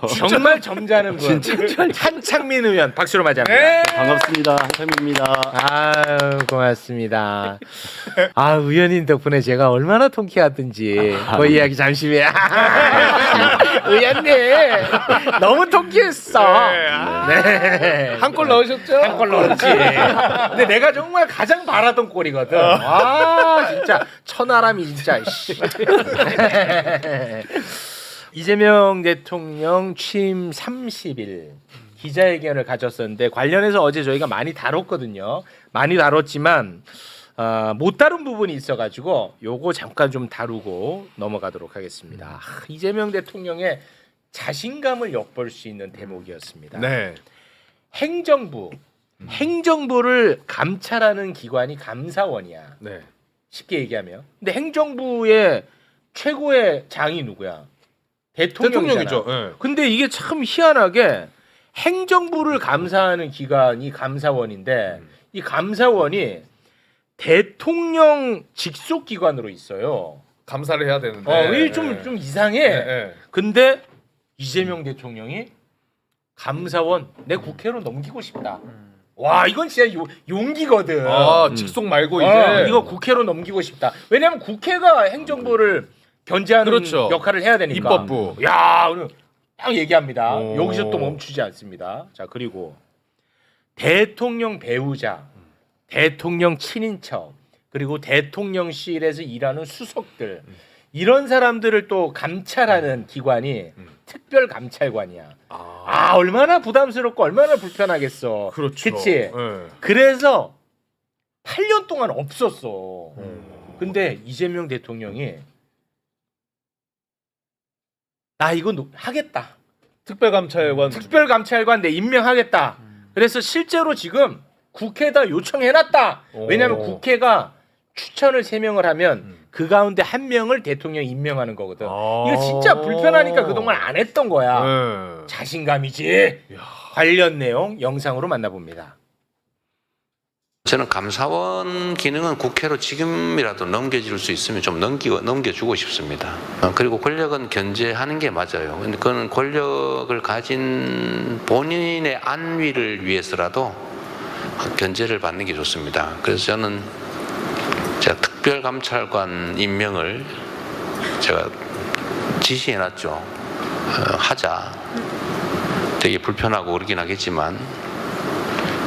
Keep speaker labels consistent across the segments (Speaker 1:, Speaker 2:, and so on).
Speaker 1: 정말 점잖은 분. 한창민 의원 박수로 맞이합니다.
Speaker 2: 네.
Speaker 3: 반갑습니다. 한창민입니다.
Speaker 1: 아유 고맙습니다. 아 의원님 덕분에 제가 얼마나 통쾌하든지 그 이야기 잠시 후에 의원님 너무 통쾌했어. 네.
Speaker 2: 한 골 넣으셨죠?
Speaker 1: 한 골 넣었지. 근데 내가 정말 가장 바라던 골이거든. 와 진짜 천하람이 진짜. 씨. 이재명 대통령 취임 30일 기자회견을 가졌었는데 관련해서 어제 저희가 많이 다뤘거든요. 많이 다뤘지만 못 다룬 부분이 있어가지고 요거 잠깐 좀 다루고 넘어가도록 하겠습니다. 이재명 대통령의 자신감을 엿볼 수 있는 대목이었습니다.
Speaker 2: 네.
Speaker 1: 행정부를 감찰하는 기관이 감사원이야.
Speaker 2: 네.
Speaker 1: 쉽게 얘기하면. 근데 행정부의 최고의 장이 누구야? 대통령이잖아.
Speaker 2: 대통령이죠. 네.
Speaker 1: 근데 이게 참 희한하게 행정부를 감사하는 기관이 감사원인데 이 감사원이 대통령 직속 기관으로 있어요.
Speaker 2: 감사를 해야 되는데.
Speaker 1: 이게 좀 이상해.
Speaker 2: 네.
Speaker 1: 근데 이재명 대통령이 감사원 내 국회로 넘기고 싶다. 와 이건 진짜 용기거든.
Speaker 2: 직속 말고 이제
Speaker 1: 이거 국회로 넘기고 싶다. 왜냐하면 국회가 행정부를 견제하는
Speaker 2: 그렇죠.
Speaker 1: 역할을 해야 되니까.
Speaker 2: 입법부.
Speaker 1: 야 오늘 딱 얘기합니다.
Speaker 2: 오.
Speaker 1: 여기서 또 멈추지 않습니다. 자 그리고 대통령 배우자, 대통령 친인척, 그리고 대통령실에서 일하는 수석들 이런 사람들을 또 감찰하는 기관이 특별감찰관이야. 얼마나 부담스럽고 얼마나 불편하겠어.
Speaker 2: 그렇죠.
Speaker 1: 그치?
Speaker 2: 네.
Speaker 1: 그래서 8년 동안 없었어. 근데 이재명 대통령이 나 이거 하겠다. 특별감찰관 내 임명하겠다. 그래서 실제로 지금 국회에다 요청해놨다. 왜냐하면 국회가 추천을 3명을 하면 그 가운데 1명을 대통령이 임명하는 거거든. 이거 진짜 불편하니까 그동안 안 했던 거야.
Speaker 2: 네.
Speaker 1: 자신감이지. 관련 내용 영상으로 만나봅니다.
Speaker 4: 저는 감사원 기능은 국회로 지금이라도 넘겨줄 수 있으면 좀 넘겨주고 싶습니다. 그리고 권력은 견제하는 게 맞아요. 근데 그건 권력을 가진 본인의 안위를 위해서라도 견제를 받는 게 좋습니다. 그래서 저는 제가 특별감찰관 임명을 제가 지시해놨죠. 하자. 되게 불편하고 그러긴 하겠지만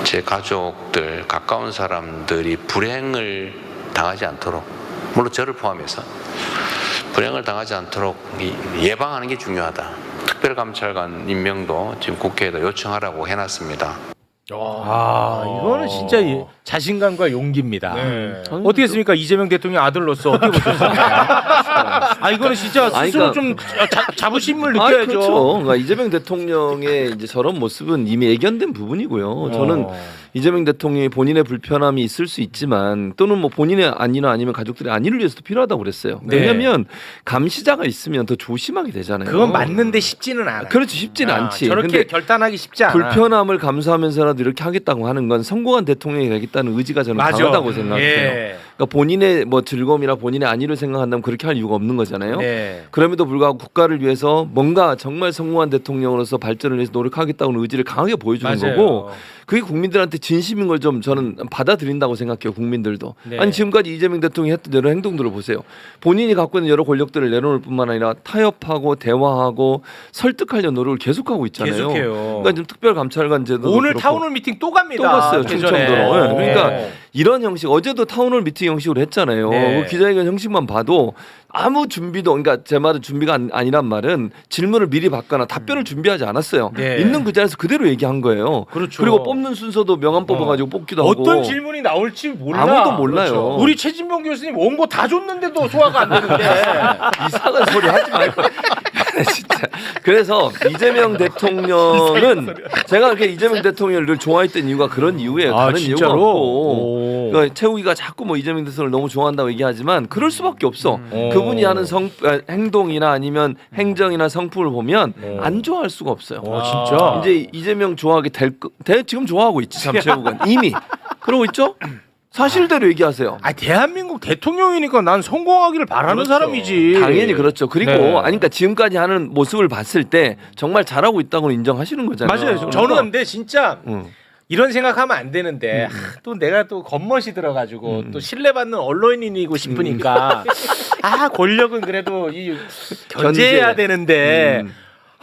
Speaker 4: 제 가족들, 가까운 사람들이 불행을 당하지 않도록, 물론 저를 포함해서 불행을 당하지 않도록 예방하는 게 중요하다. 특별감찰관 임명도 지금 국회에다 요청하라고 해놨습니다.
Speaker 1: 이거는 진짜 자신감과 용기입니다.
Speaker 2: 네.
Speaker 1: 어떻게 했습니까? 이재명 대통령 아들로서 어떻게 보셨습니까? 이거는 진짜 스스로 좀 자부심을 느껴야죠.
Speaker 3: 그렇죠. 그러니까 이재명 대통령의 이제 저런 모습은 이미 예견된 부분이고요. 저는 이재명 대통령이 본인의 불편함이 있을 수 있지만 또는 뭐 본인의 안위나 아니면 가족들의 안위를 위해서도 필요하다고 그랬어요.
Speaker 1: 네.
Speaker 3: 왜냐하면 감시자가 있으면 더 조심하게 되잖아요.
Speaker 1: 그건 맞는데 쉽지는 않아.
Speaker 3: 그렇지 쉽지는 않지.
Speaker 1: 저렇게
Speaker 3: 근데
Speaker 1: 결단하기 쉽지 않아.
Speaker 3: 불편함을 감수하면서라도 이렇게 하겠다고 하는 건 성공한 대통령이 되겠다는 의지가 저는
Speaker 1: 맞아.
Speaker 3: 강하다고 생각해요.
Speaker 1: 예.
Speaker 3: 그러니까 본인의 뭐 즐거움이나 본인의 안위를 생각한다면 그렇게 할 이유가 없는 거잖아요.
Speaker 1: 네.
Speaker 3: 그럼에도 불구하고 국가를 위해서 뭔가 정말 성공한 대통령으로서 발전을 위해서 노력하겠다는 의지를 강하게 보여주는
Speaker 1: 맞아요.
Speaker 3: 거고 그게 국민들한테 진심인 걸 좀 저는 받아들인다고 생각해요. 국민들도.
Speaker 1: 네.
Speaker 3: 아니 지금까지 이재명 대통령이 했던 여러 행동들을 보세요. 본인이 갖고 있는 여러 권력들을 내놓을 뿐만 아니라 타협하고 대화하고 설득하려는 노력을 계속하고 있잖아요.
Speaker 1: 계속해요.
Speaker 3: 그러니까 지금 특별감찰관 제도
Speaker 1: 오늘 타운홀 미팅 또 갑니다.
Speaker 3: 또 갔어요.
Speaker 1: 예전에.
Speaker 3: 충청도로. 네. 그러니까
Speaker 1: 네.
Speaker 3: 이런 형식 어제도 타운홀 미팅 형식으로 했잖아요.
Speaker 1: 네.
Speaker 3: 그 기자회견 형식만 봐도 아무 준비도 그러니까 제 말은 준비가 아니란 말은 질문을 미리 받거나 답변을 준비하지 않았어요.
Speaker 1: 네.
Speaker 3: 있는 그 자리에서 그대로 얘기한 거예요.
Speaker 1: 그렇죠.
Speaker 3: 그리고 뽑는 순서도 명함 뽑아가지고 뽑기도 하고
Speaker 1: 어떤 질문이 나올지 몰라.
Speaker 3: 아무도 몰라요.
Speaker 1: 그렇죠. 우리 최진봉 교수님 원고 다 줬는데도 소화가 안 되는데.
Speaker 3: 이상한 소리 하지 말고. 진짜. 그래서 이재명 대통령은 제가 그렇게 이재명 대통령을 늘 좋아했던 이유가 그런 이유예요. 다른 이유가
Speaker 1: 진짜로?
Speaker 3: 없고. 그러니까 최욱이가 자꾸 뭐 이재명 대통령을 너무 좋아한다고 얘기하지만 그럴 수밖에 없어. 그분이 하는 행동이나 아니면 행정이나 성품을 보면 안 좋아할 수가 없어요.
Speaker 1: 진짜.
Speaker 3: 이제 이재명 좋아하게 지금 좋아하고 있지 참 최욱은 이미 그러고 있죠. 사실대로 얘기하세요.
Speaker 1: 아 대한민국 대통령이니까 난 성공하기를 바라는
Speaker 2: 그렇죠.
Speaker 1: 사람이지.
Speaker 3: 당연히 그렇죠. 그리고
Speaker 1: 네.
Speaker 3: 아니 그러니까 지금까지 하는 모습을 봤을 때 정말 잘하고 있다고 인정하시는 거잖아요.
Speaker 1: 맞아요. 저는 근데 진짜
Speaker 3: 응.
Speaker 1: 이런 생각하면 안 되는데 또 내가 또 겉멋이 들어가지고 또 신뢰받는 언론인이고 싶으니까 아 권력은 그래도 이 견제해야 되는데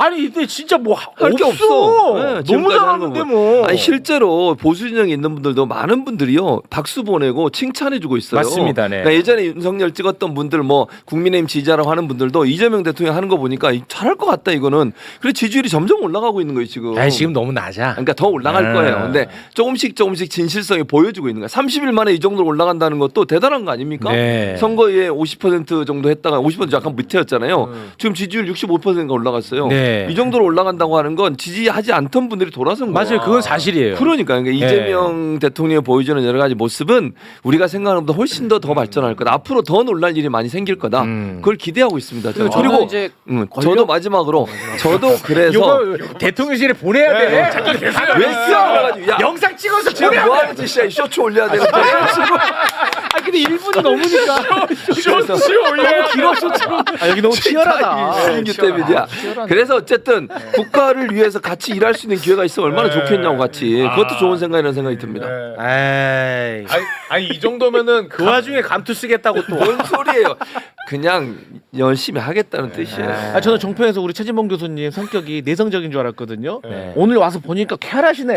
Speaker 1: 아니 이때 진짜 뭐
Speaker 3: 할 게 없어. 네,
Speaker 1: 너무
Speaker 3: 지금까지 하는
Speaker 1: 잘하는데
Speaker 3: 거
Speaker 1: 뭐.
Speaker 3: 아니 실제로 보수 진영에 있는 분들도 많은 분들이요 박수 보내고 칭찬해주고 있어요.
Speaker 1: 맞습니다, 네.
Speaker 3: 그러니까 예전에 윤석열 찍었던 분들 뭐 국민의힘 지지자라고 하는 분들도 이재명 대통령 하는 거 보니까 잘할 것 같다 이거는. 그래 지지율이 점점 올라가고 있는 거예요 지금.
Speaker 1: 아니 지금 너무 낮아.
Speaker 3: 그러니까 더 올라갈 거예요. 근데 조금씩 진실성이 보여주고 있는 거야. 30일 만에 이 정도로 올라간다는 것도 대단한 거 아닙니까?
Speaker 1: 네.
Speaker 3: 선거에 50% 정도 했다가 50% 약간 밑에였잖아요. 지금 지지율 65%가 올라갔어요.
Speaker 1: 네.
Speaker 3: 이 정도로 올라간다고 하는 건 지지하지 않던 분들이 돌아선 거예요.
Speaker 1: 맞아요. 그건 사실이에요.
Speaker 3: 그러니까 이재명 대통령이 보여주는 여러 가지 모습은 우리가 생각하는 것보다 훨씬 더 발전할 거다. 앞으로 더 놀랄 일이 많이 생길 거다. 그걸 기대하고 있습니다. 저는.
Speaker 5: 저는
Speaker 3: 그리고
Speaker 5: 이제
Speaker 3: 저도 마지막으로 저도 그래서
Speaker 1: 이거 대통령실에 보내야 돼. 자꾸
Speaker 3: 왜 쓰여가지고 야
Speaker 1: 영상 찍어서
Speaker 3: 지금
Speaker 1: 보내야
Speaker 3: 뭐
Speaker 1: 돼.
Speaker 3: 하는 짓이야? 이 쇼츠 올려야 되는데
Speaker 5: 아 근데 1분이 넘으니까
Speaker 2: 쇼츠 올려.
Speaker 5: 너무 길어 쇼츠로. 아 여기 너무 치열하다.
Speaker 3: 신규 때문이야. 그래서 어쨌든 국가를 위해서 같이 일할 수 있는 기회가 있으면 얼마나 좋겠냐고 같이. 그것도 좋은 생각이라는 생각이 듭니다.
Speaker 1: 아이.
Speaker 2: 아니 이 정도면은
Speaker 1: 그 와중에 감투 쓰겠다고 또.
Speaker 3: 뭔 소리예요? 그냥 열심히 하겠다는 뜻이에요.
Speaker 5: 아 저는 종편에서 우리 최진봉 교수님 성격이 내성적인 줄 알았거든요.
Speaker 1: 네.
Speaker 5: 오늘 와서 보니까 쾌활하시네.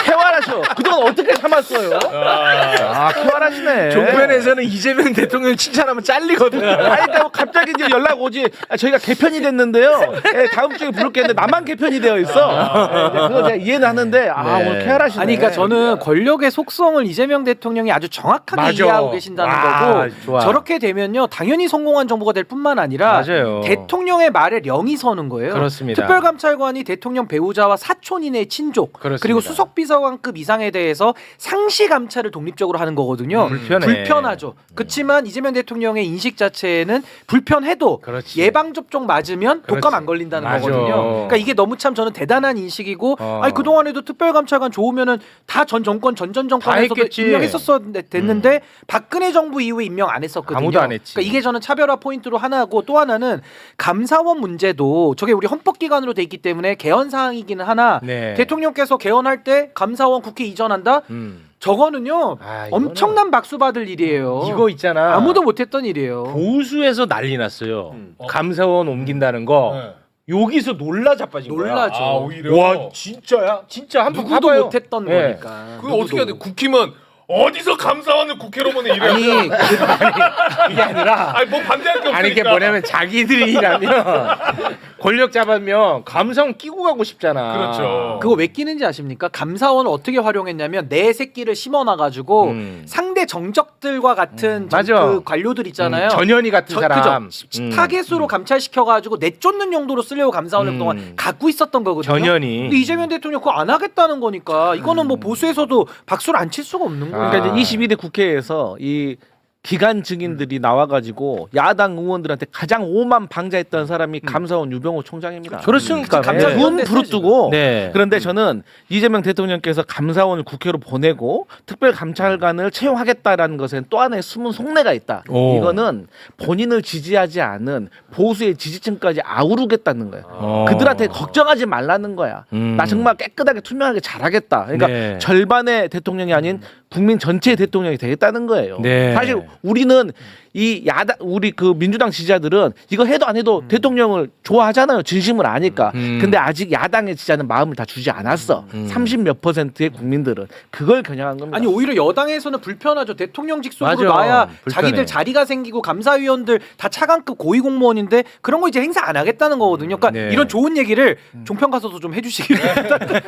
Speaker 5: 쾌활하셔. 그동안 어떻게 참았어요? 아 쾌활하시네.
Speaker 1: 종편에서는 이재명 대통령 칭찬하면 잘리거든.
Speaker 5: 아니 뭐 갑자기 이제 연락 오지. 아, 저희가 개편이 됐는데요. 예, 다음 주에 부를게 했는데 나만 개편이 되어 있어. 예, 그거 제가 이해는 하는데 아
Speaker 1: 네.
Speaker 5: 오늘 쾌활하시네.
Speaker 6: 아니 그러니까 저는 권력의 속성을 이재명 대통령이 아주 정확하게
Speaker 1: 맞아.
Speaker 6: 이해하고 계신다는
Speaker 1: 와,
Speaker 6: 거고
Speaker 1: 좋아.
Speaker 6: 저렇게 되면요 당연히 성공한 정부가 될 뿐만 아니라
Speaker 1: 맞아요.
Speaker 6: 대통령의 말에 령이 서는 거예요.
Speaker 1: 그렇습니다.
Speaker 6: 특별감찰관이 대통령 배우자와 사촌 이내의 친족
Speaker 1: 그렇습니다.
Speaker 6: 그리고 수석비서관급 이상에 대해서 상시 감찰을 독립적으로 하는 거거든요.
Speaker 1: 불편해.
Speaker 6: 불편하죠. 그렇지만 이재명 대통령의 인식 자체는 불편해도
Speaker 1: 그렇지.
Speaker 6: 예방 접종 맞으면 독감
Speaker 1: 그렇지.
Speaker 6: 안 걸린다는
Speaker 1: 맞아.
Speaker 6: 거거든요. 그러니까 이게 너무 참 저는 대단한 인식이고 아니 그동안에도 특별감찰관 좋으면은 다 전 정권 전
Speaker 1: 다
Speaker 6: 정권에서도
Speaker 1: 했겠지.
Speaker 6: 됐는데 박근혜 정부 이후에 임명 안 했었거든요.
Speaker 1: 아무도 안 했지.
Speaker 6: 그러니까 이게 저는 차별화 포인트로 하나고 또 하나는 감사원 문제도 저게 우리 헌법기관으로 돼 있기 때문에 개헌 사항이기는 하나
Speaker 1: 네.
Speaker 6: 대통령께서 개헌할 때 감사원 국회 이전한다? 저거는요
Speaker 1: 아, 이거는-
Speaker 6: 엄청난 박수 받을 일이에요.
Speaker 1: 이거 있잖아.
Speaker 6: 아무도 못했던 일이에요.
Speaker 1: 보수에서 난리 났어요. 감사원 옮긴다는 거.
Speaker 2: 네.
Speaker 1: 여기서 놀라 자빠진 거야.
Speaker 6: 놀라죠.
Speaker 2: 아 오히려.
Speaker 1: 와 진짜야? 진짜 한번
Speaker 6: 누구도
Speaker 1: 봐봐요.
Speaker 6: 못했던
Speaker 1: 네.
Speaker 6: 거니까.
Speaker 2: 그거 어떻게 해야 돼? 국힘은 어디서 감사원을 국회로 보내 이래.
Speaker 1: 아니 그게 아니라
Speaker 2: 아니 뭐 반대할 게 없으니까.
Speaker 1: 아니 이게 뭐냐면 자기들이라면 권력 잡으면 감사원 끼고 가고 싶잖아.
Speaker 2: 그렇죠.
Speaker 6: 그거 왜 끼는지 아십니까? 감사원을 어떻게 활용했냐면 내 새끼를 심어놔가지고 상대 정적들과 같은
Speaker 1: 맞아.
Speaker 6: 그 관료들 있잖아요.
Speaker 1: 전현희 같은 사람.
Speaker 6: 그죠? 타겟으로 감찰시켜가지고 내쫓는 용도로 쓰려고 감사원을 그동안 갖고 있었던 거거든요.
Speaker 1: 전현희.
Speaker 6: 근데 이재명 대통령 그거 안 하겠다는 거니까 이거는 뭐 보수에서도 박수를 안 칠 수가 없는 거예요.
Speaker 5: 그러니까 이제 22대 국회에서 이 기간 증인들이 나와가지고 야당 의원들한테 가장 오만 방자했던 사람이 감사원 유병호 총장입니다.
Speaker 1: 그렇습니까?
Speaker 6: 감사-
Speaker 1: 네.
Speaker 5: 문 부르뜨고
Speaker 1: 네.
Speaker 5: 그런데 저는 이재명 대통령께서 감사원을 국회로 보내고 특별감찰관을 채용하겠다라는 것엔 또 하나의 숨은 속내가 있다.
Speaker 1: 오.
Speaker 5: 이거는 본인을 지지하지 않은 보수의 지지층까지 아우르겠다는 거예요. 그들한테 걱정하지 말라는 거야. 나 정말 깨끗하게 투명하게 잘하겠다. 그러니까
Speaker 1: 네.
Speaker 5: 절반의 대통령이 아닌 국민 전체의 대통령이 되겠다는 거예요.
Speaker 1: 네.
Speaker 5: 사실 우리는 이 야당 우리 그 민주당 지지자들은 이거 해도 안 해도 대통령을 좋아하잖아요. 진심을 아니까. 근데 아직 야당의 지지자는 마음을 다 주지 않았어. 30몇 %의 국민들은 그걸 겨냥한 겁니다.
Speaker 6: 아니 오히려 여당에서는 불편하죠. 대통령 직속으로
Speaker 1: 맞아.
Speaker 6: 놔야
Speaker 1: 불편해.
Speaker 6: 자기들 자리가 생기고 감사위원들 다 차관급 고위공무원인데 그런 거 이제 행사 안 하겠다는 거거든요. 그러니까
Speaker 1: 네.
Speaker 6: 이런 좋은 얘기를 종편 가서도 좀 해주시길 바랍니다.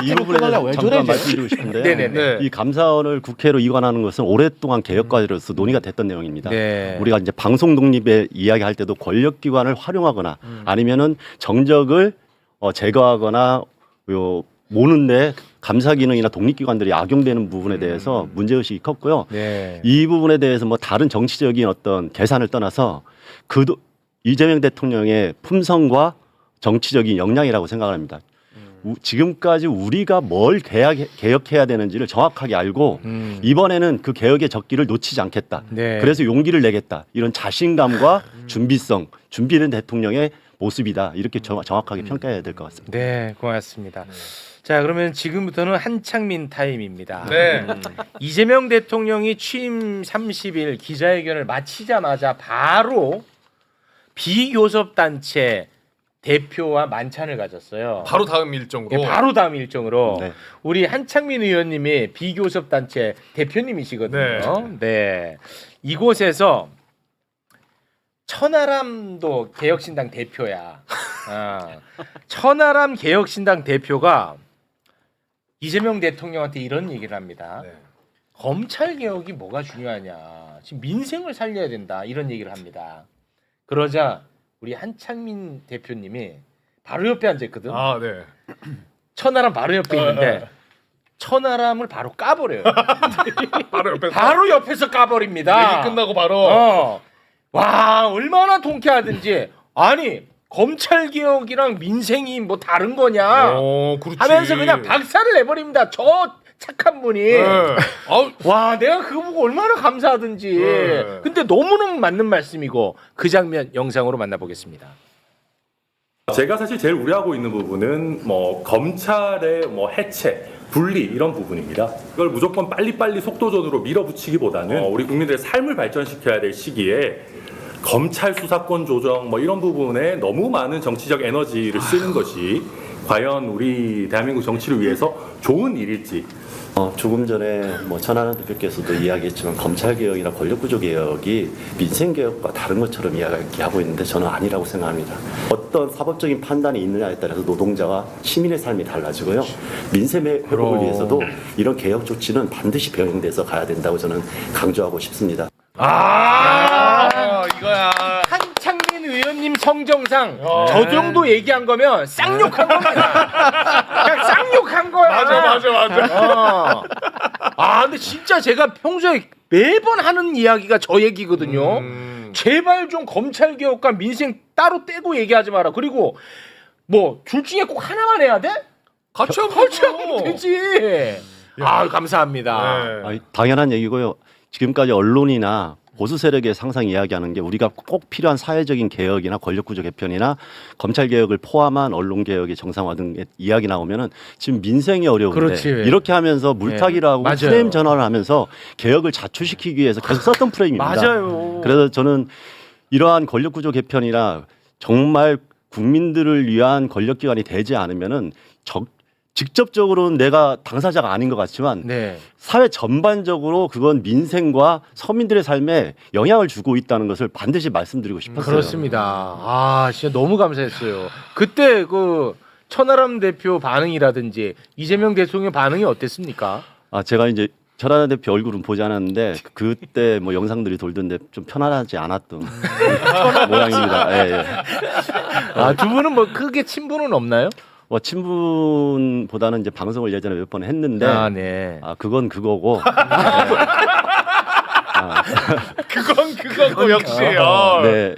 Speaker 7: 이 부분에
Speaker 5: 왜
Speaker 7: 잠깐
Speaker 5: 저래,
Speaker 7: 말씀드리고 싶은데요.
Speaker 1: 네네네.
Speaker 7: 이 감사원을 국회로 이관하는 것은 오랫동안 개혁과제로서 논의가 됐던 내용입니다.
Speaker 1: 네.
Speaker 7: 우리가 이제 방송 독립에 이야기할 때도 권력기관을 활용하거나 아니면은 정적을 제거하거나 모는데 감사 기능이나 독립기관들이 악용되는 부분에 대해서 문제의식이 컸고요.
Speaker 1: 네.
Speaker 7: 이 부분에 대해서 뭐 다른 정치적인 어떤 계산을 떠나서 이재명 대통령의 품성과 정치적인 역량이라고 생각을 합니다. 지금까지 우리가 뭘 개혁해야 되는지를 정확하게 알고 이번에는 그 개혁의 적기를 놓치지 않겠다.
Speaker 1: 네.
Speaker 7: 그래서 용기를 내겠다. 이런 자신감과 준비성, 준비된 대통령의 모습이다. 이렇게 정확하게 평가해야 될 것 같습니다.
Speaker 1: 네, 고맙습니다. 자, 그러면 지금부터는 한창민 타임입니다.
Speaker 2: 네.
Speaker 1: 이재명 대통령이 취임 30일 기자회견을 마치자마자 바로 비교섭단체 대표와 만찬을 가졌어요.
Speaker 2: 바로 다음 일정으로.
Speaker 1: 네, 바로 다음 일정으로
Speaker 7: 네.
Speaker 1: 우리 한창민 의원님이 비교섭단체 대표님이시거든요. 네. 이곳에서 천하람도 개혁신당 대표야. 천하람 개혁신당 대표가 이재명 대통령한테 이런 얘기를 합니다.
Speaker 2: 네.
Speaker 1: 검찰 개혁이 뭐가 중요하냐. 지금 민생을 살려야 된다. 이런 얘기를 합니다. 그러자 우리 한창민 대표님이 바로 옆에 앉아 있거든.
Speaker 2: 아, 네.
Speaker 1: 천하람 바로 옆에 있는데 천하람을 바로 까버려요.
Speaker 2: 바로 옆에서.
Speaker 1: 바로 옆에서 까버립니다.
Speaker 2: 얘기 끝나고 바로.
Speaker 1: 와, 얼마나 통쾌하든지. 아니, 검찰 개혁이랑 민생이 뭐 다른 거냐
Speaker 2: 그렇지.
Speaker 1: 하면서 그냥 박살을 내버립니다. 저 착한 분이.
Speaker 2: 네. 아우,
Speaker 1: 와, 내가 그거 보고 얼마나 감사하든지.
Speaker 2: 네.
Speaker 1: 근데 너무너무 맞는 말씀이고 그 장면 영상으로 만나보겠습니다.
Speaker 8: 제가 사실 제일 우려하고 있는 부분은 뭐 검찰의 뭐 해체, 분리 이런 부분입니다. 이걸 무조건 빨리빨리 속도전으로 밀어붙이기보다는 우리 국민들의 삶을 발전시켜야 될 시기에 검찰 수사권 조정 뭐 이런 부분에 너무 많은 정치적 에너지를 쓰는 것이 과연 우리 대한민국 정치를 위해서 좋은 일일지.
Speaker 7: 조금 전에 뭐 천하람 대표께서도 이야기했지만 검찰 개혁이나 권력구조 개혁이 민생 개혁과 다른 것처럼 이야기하고 있는데 저는 아니라고 생각합니다. 어떤 사법적인 판단이 있느냐에 따라서 노동자와 시민의 삶이 달라지고요. 민생 회복을 위해서도 이런 개혁 조치는 반드시 병행돼서 가야 된다고 저는 강조하고 싶습니다.
Speaker 2: 이거야.
Speaker 1: 한창민 의원님 성정상 저 정도 얘기한 거면 쌍욕한 겁니다. 그냥 쌍욕한 거야.
Speaker 2: 맞아.
Speaker 1: 근데 진짜 제가 평소에 매번 하는 이야기가 저 얘기거든요. 제발 좀 검찰 개혁과 민생 따로 떼고 얘기하지 마라. 그리고 뭐 둘 중에 꼭 하나만 해야 돼?
Speaker 2: 같이
Speaker 1: 하면 되지. 감사합니다.
Speaker 2: 네.
Speaker 7: 당연한 얘기고요. 지금까지 언론이나 보수 세력의 상상 이야기하는 게 우리가 꼭 필요한 사회적인 개혁이나 권력구조 개편이나 검찰 개혁을 포함한 언론 개혁의 정상화 등의 이야기 나오면은 지금 민생이 어려운데
Speaker 1: 그렇지.
Speaker 7: 이렇게 하면서 물타기를 하고
Speaker 1: 맞아요.
Speaker 7: 프레임 전환을 하면서 개혁을 자초시키기 위해서 계속 썼던 프레임입니다.
Speaker 1: 맞아요.
Speaker 7: 그래서 저는 이러한 권력구조 개편이나 정말 국민들을 위한 권력기관이 되지 않으면은 직접적으로는 내가 당사자가 아닌 것 같지만
Speaker 1: 네.
Speaker 7: 사회 전반적으로 그건 민생과 서민들의 삶에 영향을 주고 있다는 것을 반드시 말씀드리고 싶었어요.
Speaker 1: 그렇습니다. 진짜 너무 감사했어요. 그때 그 천하람 대표 반응이라든지 이재명 대통령 반응이 어땠습니까?
Speaker 7: 제가 이제 천하람 대표 얼굴은 보지 않았는데 그때 뭐 영상들이 돌던데 좀 편안하지 않았던 모양입니다. 예.
Speaker 1: 두 분은 뭐 크게 친분은 없나요?
Speaker 7: 친분보다는 이제 방송을 예전에 몇 번 했는데
Speaker 1: 네.
Speaker 7: 그건 그거고
Speaker 2: 그건 그거고 역시.
Speaker 7: 네.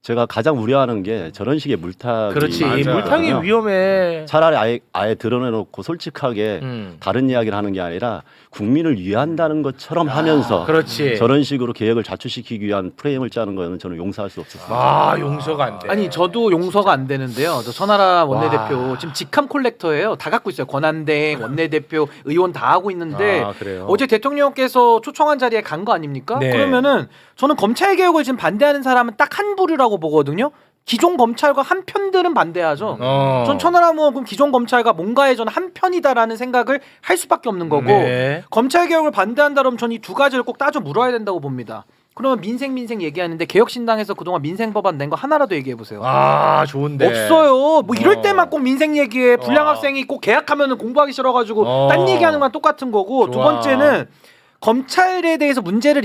Speaker 7: 제가 가장 우려하는 게 저런 식의 물타기.
Speaker 1: 그렇지.
Speaker 2: 맞아.
Speaker 1: 물타기 위험해.
Speaker 7: 차라리 아예 드러내놓고 솔직하게 다른 이야기를 하는 게 아니라 국민을 위한다는 것처럼 하면서
Speaker 1: 그렇지.
Speaker 7: 저런 식으로 개혁을 자초시키기 위한 프레임을 짜는 거는 저는 용서할 수 없었습니다.
Speaker 1: 용서가 안 돼.
Speaker 6: 아니 저도 용서가 안 되는데요. 저 천하람 원내대표 지금 직함 콜렉터예요. 다 갖고 있어요. 권한대행, 원내대표, 의원 다 하고 있는데
Speaker 1: 그래요.
Speaker 6: 어제 대통령께서 초청한 자리에 간 거 아닙니까?
Speaker 1: 네.
Speaker 6: 그러면은 저는 검찰 개혁을 지금 반대하는 사람은 딱 한 부류라고 보거든요. 기존 검찰과 한 편들은 반대하죠. 전 천하람 의원 그럼 기존 검찰과 뭔가의 저는 한 편이다라는 생각을 할 수밖에 없는 거고
Speaker 1: 네.
Speaker 6: 검찰 개혁을 반대한다 그러면 전 이 두 가지를 꼭 따져 물어야 된다고 봅니다. 그러면 민생 얘기하는데 개혁신당에서 그동안 민생 법안 낸 거 하나라도 얘기해 보세요.
Speaker 1: 좋은데.
Speaker 6: 없어요. 뭐 이럴 때만 꼭 민생 얘기해. 불량 학생이 꼭 계약하면은 공부하기 싫어가지고 딴 얘기하는 건 똑같은 거고. 두
Speaker 1: 좋아.
Speaker 6: 번째는 검찰에 대해서 문제가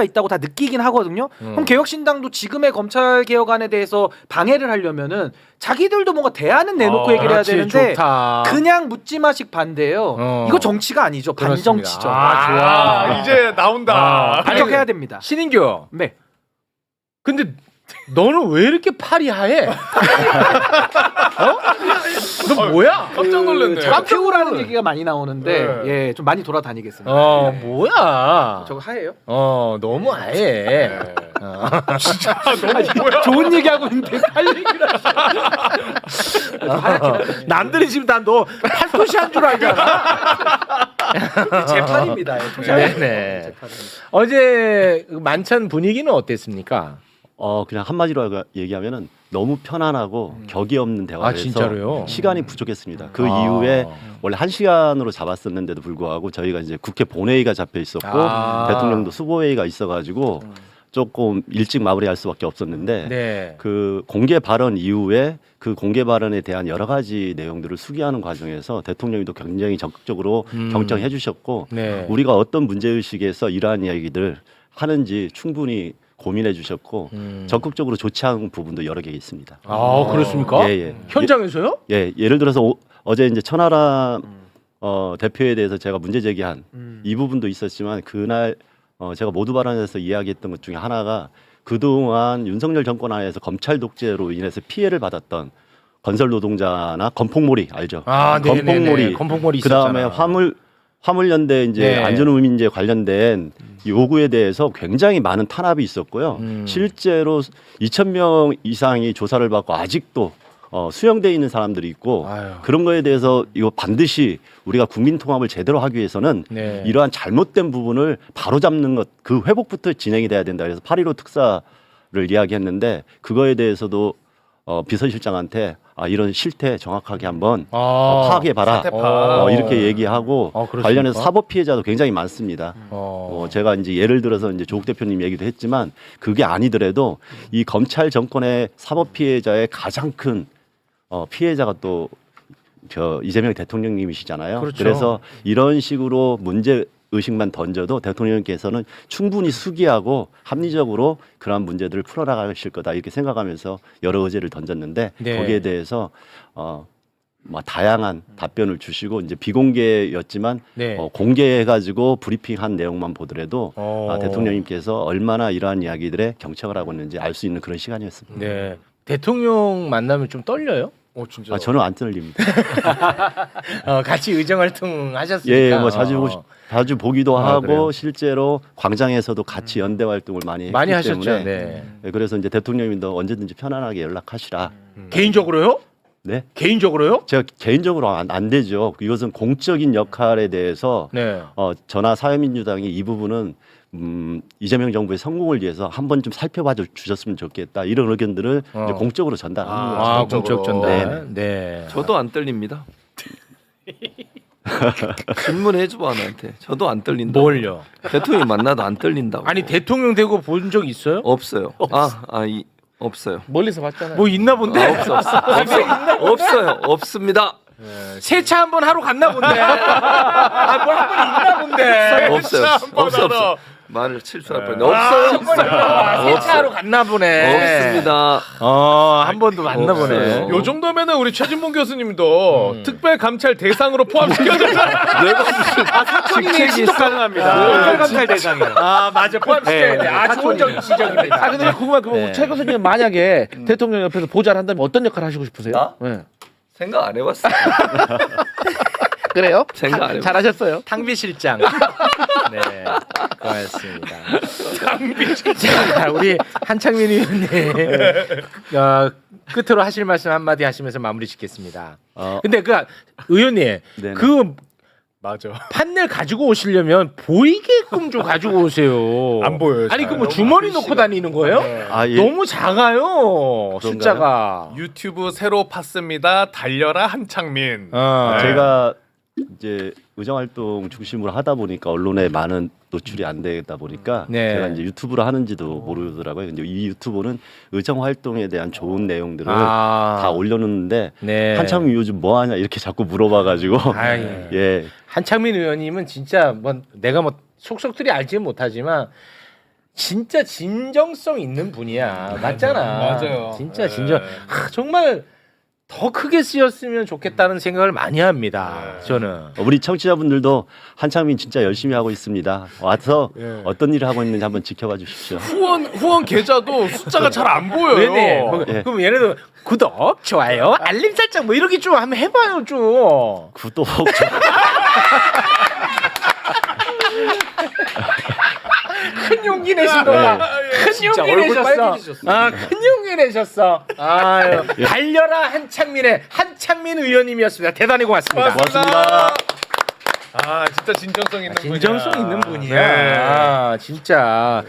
Speaker 6: 있다고 다 느끼긴 하거든요. 그럼 개혁신당도 지금의 검찰 개혁안에 대해서 방해를 하려면은 자기들도 뭔가 대안은 내놓고 얘기를 해야
Speaker 1: 그렇지,
Speaker 6: 되는데
Speaker 1: 좋다.
Speaker 6: 그냥 묻지마식 반대예요. 이거 정치가 아니죠.
Speaker 1: 그렇습니다.
Speaker 6: 반정치죠.
Speaker 1: 좋아.
Speaker 2: 이제 나온다.
Speaker 6: 반격해야 됩니다.
Speaker 1: 신인규.
Speaker 6: 네.
Speaker 1: 근데 너는 왜 이렇게 팔이 하얘? 너 뭐야?
Speaker 2: 깜짝 놀랐네.
Speaker 6: 좌표라는 얘기가 많이 나오는데
Speaker 2: 네.
Speaker 6: 예, 좀 많이 돌아다니겠습니다.
Speaker 1: 뭐야?
Speaker 6: 저거 하예요?
Speaker 1: 너무 아예.
Speaker 2: 너무 뭐야?
Speaker 6: 좋은 얘기하고 있는데 할 얘기를
Speaker 1: 남들이 지금 다 너 팔토시 한 줄 알잖아.
Speaker 6: 재판입니다.
Speaker 1: 네네. 어제 만찬 분위기는 어땠습니까?
Speaker 7: 그냥 한마디로 얘기하면은 너무 편안하고 격이 없는 대화를 해서
Speaker 1: 진짜로요?
Speaker 7: 시간이 부족했습니다. 그
Speaker 1: 아.
Speaker 7: 이후에 원래 1시간으로 잡았었는데도 불구하고 저희가 이제 국회 본회의가 잡혀 있었고 대통령도 수보회의가 있어가지고 조금 일찍 마무리할 수밖에 없었는데
Speaker 1: 네.
Speaker 7: 그 공개 발언 이후에 그 공개 발언에 대한 여러 가지 내용들을 수기하는 과정에서 대통령도 굉장히 적극적으로 경청해 주셨고
Speaker 1: 네.
Speaker 7: 우리가 어떤 문제의식에서 이러한 이야기들 하는지 충분히 고민해 주셨고 적극적으로 조치한 부분도 여러 개 있습니다.
Speaker 1: 그렇습니까?
Speaker 7: 예.
Speaker 1: 현장에서요?
Speaker 7: 예, 예를 들어서 어제 이제 천하람 대표에 대해서 제가 문제 제기한 이 부분도 있었지만 그날 제가 모두 발언에서 이야기했던 것 중에 하나가 그동안 윤석열 정권 하에서 검찰 독재로 인해서 피해를 받았던 건설 노동자나 건폭몰이 알죠? 건폭몰이
Speaker 1: 건폭몰이
Speaker 7: 그다음에
Speaker 1: 있었잖아.
Speaker 7: 화물연대 이제
Speaker 1: 네.
Speaker 7: 안전의문제 관련된 요구에 대해서 굉장히 많은 탄압이 있었고요. 실제로 2,000명 이상이 조사를 받고 아직도 수용돼 있는 사람들이 있고
Speaker 1: 아유.
Speaker 7: 그런 거에 대해서 이거 반드시 우리가 국민 통합을 제대로 하기 위해서는
Speaker 1: 네.
Speaker 7: 이러한 잘못된 부분을 바로잡는 것, 그 회복부터 진행이 돼야 된다. 그래서 8.15 특사를 이야기했는데 그거에 대해서도 비서실장한테 이런 실태 정확하게 한번 파악해봐라 이렇게 얘기하고
Speaker 1: 그렇습니까?
Speaker 7: 관련해서 사법 피해자도 굉장히 많습니다.
Speaker 1: 어.
Speaker 7: 제가 이제 예를 들어서 이제 조국 대표님 얘기도 했지만 그게 아니더라도 이 검찰 정권의 사법 피해자의 가장 큰 피해자가 또 이재명 대통령님이시잖아요.
Speaker 1: 그렇죠.
Speaker 7: 그래서 이런 식으로 문제 의식만 던져도 대통령께서는 충분히 수기하고 합리적으로 그러한 문제들을 풀어나가실 거다 이렇게 생각하면서 여러 의제를 던졌는데
Speaker 1: 네.
Speaker 7: 거기에 대해서 다양한 답변을 주시고 이제 비공개였지만
Speaker 1: 네.
Speaker 7: 공개해가지고 브리핑한 내용만 보더라도 대통령님께서 얼마나 이러한 이야기들에 경청을 하고 있는지 알 수 있는 그런 시간이었습니다.
Speaker 1: 네. 대통령 만나면 좀 떨려요?
Speaker 2: 진짜.
Speaker 7: 저는 안 떨립니다.
Speaker 1: 같이 의정 활동 하셨으니까.
Speaker 7: 예, 뭐 자주 보기도 하고
Speaker 1: 그래요?
Speaker 7: 실제로 광장에서도 같이 연대 활동을 많이 했기
Speaker 1: 하셨죠.
Speaker 7: 때문에
Speaker 1: 네.
Speaker 7: 그래서 이제 대통령님도 언제든지 편안하게 연락하시라.
Speaker 1: 개인적으로요?
Speaker 7: 네,
Speaker 1: 개인적으로요?
Speaker 7: 제가 개인적으로 안 되죠. 이것은 공적인 역할에 대해서
Speaker 1: 네.
Speaker 7: 저나 사회민주당이 이 부분은 이재명 정부의 성공을 위해서 한번 좀 살펴봐 주셨으면 좋겠다 이런 의견들을 이제 공적으로 전달하는 거죠.
Speaker 1: 공적 전달.
Speaker 7: 네.
Speaker 1: 네.
Speaker 3: 저도 안 떨립니다. 질문해줘봐 나한테. 저도 안 떨린다.
Speaker 1: 뭘요?
Speaker 3: 대통령 만나도 안 떨린다고.
Speaker 1: 아니 대통령 되고 본 적 있어요?
Speaker 3: 없어요. 없어요.
Speaker 5: 멀리서 봤잖아요.
Speaker 1: 뭐 있나 본데?
Speaker 3: 없어요. 없습니다.
Speaker 1: 세차 한번 하러 갔나 본데. 뭐 한 번 있나 본데.
Speaker 3: 없어요. 말을 실수할 뻔했네. 없어요.
Speaker 1: 세차하러 갔나 보네.
Speaker 3: 없습니다.
Speaker 1: 한 번도 만나 보네.
Speaker 3: 없어요.
Speaker 2: 요 정도면은 우리 최진봉 교수님도 특별 감찰 대상으로 포함시켜줬잖아요.
Speaker 3: 내가 무슨
Speaker 6: 사촌이 신속 가능합니다. 감찰 대상이요.
Speaker 1: 맞아. 포함시켜야 돼. 좋은 지적입니다.
Speaker 5: 근데 궁금한 그 최 교수님 만약에 대통령 옆에서 보좌를 한다면 어떤 역할 하시고 싶으세요?
Speaker 3: 나?
Speaker 5: 네.
Speaker 3: 생각 안 해봤어.
Speaker 5: 그래요?
Speaker 3: 생각 안 해봤어.
Speaker 5: 잘하셨어요.
Speaker 1: 탕비 실장. 네, 고맙습니다. 탕비 실장. 우리 한창민 의원님 끝으로 하실 말씀 한마디 하시면서 마무리 짓겠습니다. 근데 그 의원님
Speaker 7: 네네.
Speaker 1: 그
Speaker 2: 맞아.
Speaker 1: 판넬 가지고 오시려면 보이게끔 좀 가지고 오세요.
Speaker 2: 안 보여요,
Speaker 1: 아니
Speaker 2: 잘.
Speaker 1: 그 뭐 주머니 놓고 다니는 거예요?
Speaker 7: 예.
Speaker 1: 너무 작아요.
Speaker 7: 그런가요?
Speaker 1: 숫자가.
Speaker 2: 유튜브 새로 팠습니다. 달려라 한창민.
Speaker 7: 제가 이제 의정 활동 중심으로 하다 보니까 언론에 많은 노출이 안 되다 보니까
Speaker 1: 네.
Speaker 7: 제가 이제 유튜브를 하는지도 모르더라고요. 근데 이 유튜브는 의정 활동에 대한 좋은 내용들을 다 올려놓는데
Speaker 1: 네.
Speaker 7: 한참이 요즘 뭐 하냐 이렇게 자꾸 물어봐가지고
Speaker 1: 예.
Speaker 7: 예.
Speaker 1: 한창민 의원님은 진짜 뭐 내가 뭐 속속들이 알지는 못하지만 진짜 진정성 있는 분이야. 맞잖아.
Speaker 2: 맞아요.
Speaker 1: 진짜 진정. 정말 더 크게 쓰였으면 좋겠다는 생각을 많이 합니다. 저는.
Speaker 7: 우리 청취자분들도 한창민 진짜 열심히 하고 있습니다. 와서 어떤 일을 하고 있는지 한번 지켜봐 주십시오.
Speaker 2: 후원 계좌도 숫자가 잘 안 보여요.
Speaker 1: 네네. 뭐,
Speaker 7: 예.
Speaker 1: 그럼 얘네들 구독, 좋아요, 알림 설정 뭐 이렇게 좀 한번 해봐요 좀.
Speaker 7: 구독
Speaker 1: 큰 용기 내신 거야. 큰 용기 내셨어. 큰 용기 내셨어. 아유, 달려라 한창민의 한창민 의원님이었습니다. 대단히 고맙습니다.
Speaker 2: 고맙습니다. 아 진짜 진정성 있는 분이야.
Speaker 1: 진정성 있는 분이야.
Speaker 2: 네.
Speaker 1: 아, 진짜.